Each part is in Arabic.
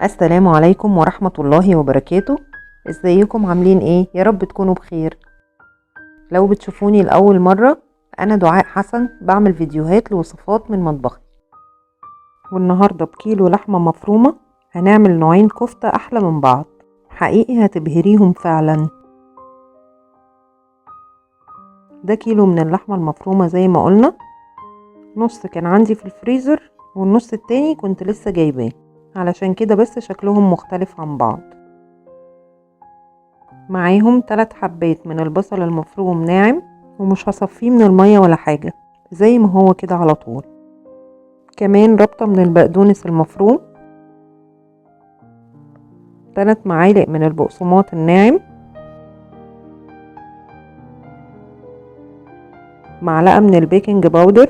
السلام عليكم ورحمة الله وبركاته. ازيكم عاملين ايه؟ يا رب تكونوا بخير. لو بتشوفوني لأول مرة، انا دعاء حسن، بعمل فيديوهات لوصفات من مطبخي. والنهاردة بكيلو لحمة مفرومة هنعمل نوعين كفتة احلى من بعض، حقيقي هتبهريهم فعلا. ده كيلو من اللحمة المفرومة زي ما قلنا، نص كان عندي في الفريزر والنص التاني كنت لسه جايباه، علشان كده بس شكلهم مختلف عن بعض. معاهم 3 حبات من البصل المفروم ناعم، ومش هصفيه من المية ولا حاجة، زي ما هو كده على طول. كمان ربطة من البقدونس المفروم، 3 معالق من البقسماط الناعم، معلقة من البيكنج باودر،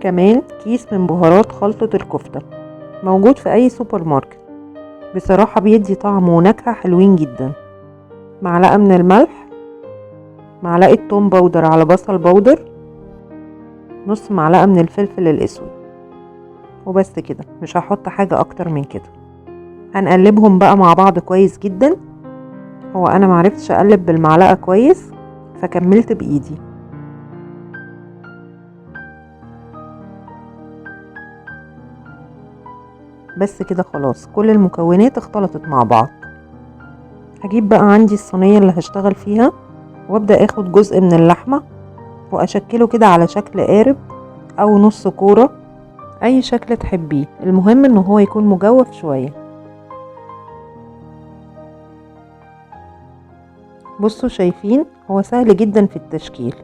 كمان كيس من بهارات خلطة الكفتة موجود في اي سوبر ماركت، بصراحة بيدي طعم ونكهة حلوين جدا. معلقة من الملح، معلقة توم باودر على بصل باودر، نص معلقة من الفلفل الاسود، وبس كده، مش هحط حاجة اكتر من كده. هنقلبهم بقى مع بعض كويس جدا. هو انا معرفتش اقلب بالمعلقة كويس فكملت بايدي. بس كده خلاص، كل المكونات اختلطت مع بعض. هجيب بقى عندي الصينية اللي هشتغل فيها، وابدأ اخد جزء من اللحمة واشكله كده على شكل قارب او نص كورة، اي شكل تحبيه، المهم ان هو يكون مجوف شوية. بصوا شايفين، هو سهل جدا في التشكيل.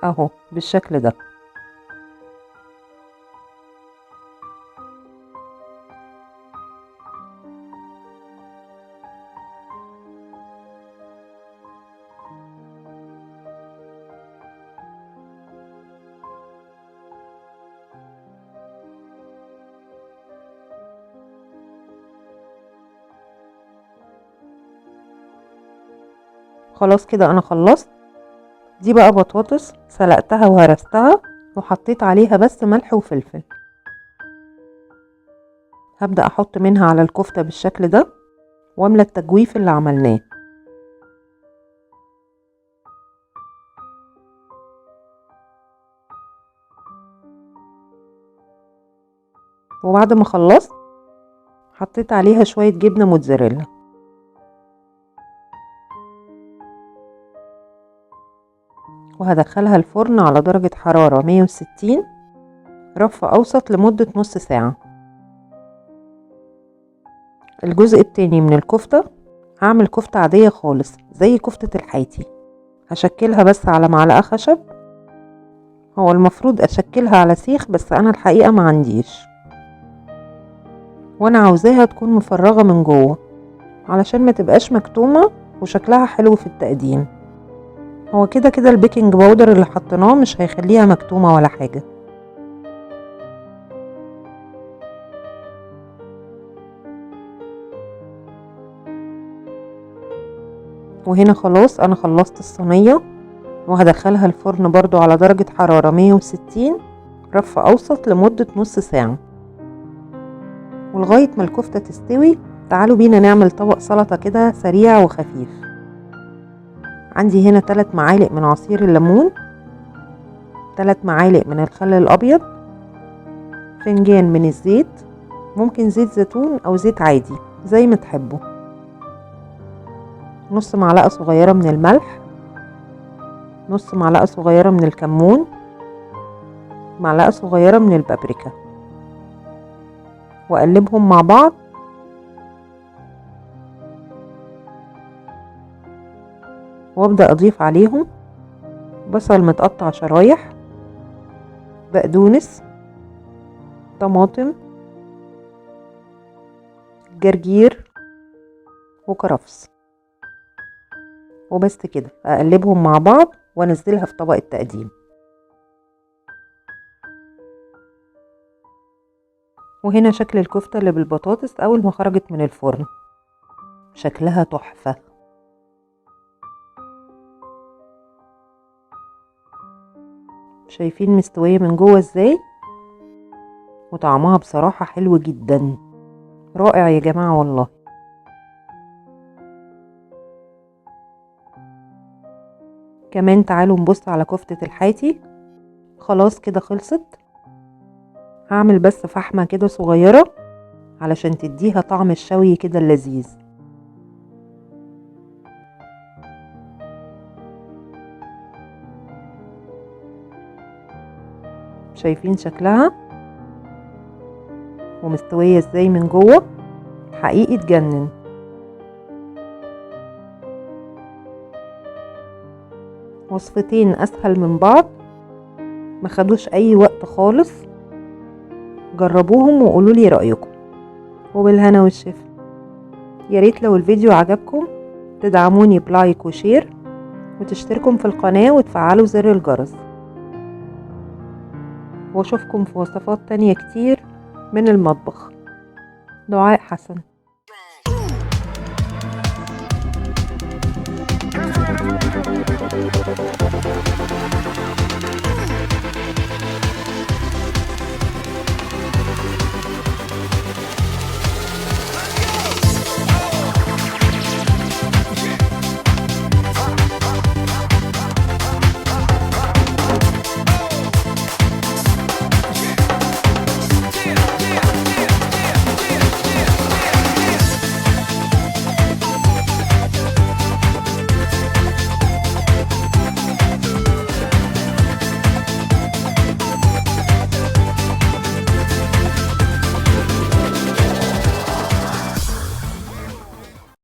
اهو بالشكل ده. خلاص كده انا خلصت. دي بقى بطاطس سلقتها وهرستها وحطيت عليها بس ملح وفلفل. هبدأ احط منها على الكفتة بالشكل ده، واملى التجويف اللي عملناه. وبعد ما خلصت حطيت عليها شوية جبنة موتزاريلا، وهدخلها الفرن على درجة حرارة 160 رف أوسط لمدة نص ساعة. الجزء التاني من الكفتة هعمل كفتة عادية خالص زي كفتة الحيتي، هشكلها بس على معلقة خشب. هو المفروض أشكلها على سيخ، بس أنا الحقيقة ما عنديش، وأنا عاوزاها تكون مفرغة من جوه علشان ما تبقاش مكتومة وشكلها حلو في التقديم. هو كده كده البيكنج باودر اللي حطيناه مش هيخليها مكتومة ولا حاجة. وهنا خلاص انا خلصت الصينية، وهدخلها الفرن برضو على درجة حرارة 160 رف اوسط لمدة نص ساعة. ولغاية ما الكفتة تستوي تعالوا بينا نعمل طبق سلطة كده سريع وخفيف. عندي هنا 3 معالق من عصير الليمون، 3 معالق من الخل الابيض، فنجان من الزيت، ممكن زيت زيتون او زيت عادي زي ما تحبوا، نص معلقة صغيرة من الملح، نص معلقة صغيرة من الكمون، معلقة صغيرة من البابريكا، وأقلبهم مع بعض. وابدأ أضيف عليهم بصل متقطع شرايح، بقدونس، طماطم، جرجير، وكرفس، وبس كده. أقلبهم مع بعض وأنزلها في طبق التقديم. وهنا شكل الكفتة اللي بالبطاطس اول ما خرجت من الفرن، شكلها تحفة. شايفين مستوية من جوه ازاي؟ وطعمها بصراحة حلو جدا، رائع يا جماعة والله. كمان تعالوا نبص على كفتة الحاتي. خلاص كده خلصت. هعمل بس فحمة كده صغيرة علشان تديها طعم الشوي كده اللذيذ. شايفين شكلها ومستوية ازاي من جوه؟ حقيقي تجنن. وصفتين اسهل من بعض، ما خدوش اي وقت خالص. جربوهم وقولوا لي رأيكم، وبالهنا والشفا. يا ريت لو الفيديو عجبكم تدعموني بلايك وشير، وتشتركوا في القناة وتفعلوا زر الجرس. واشوفكم في وصفات تانية كتير من المطبخ. دعاء حسن.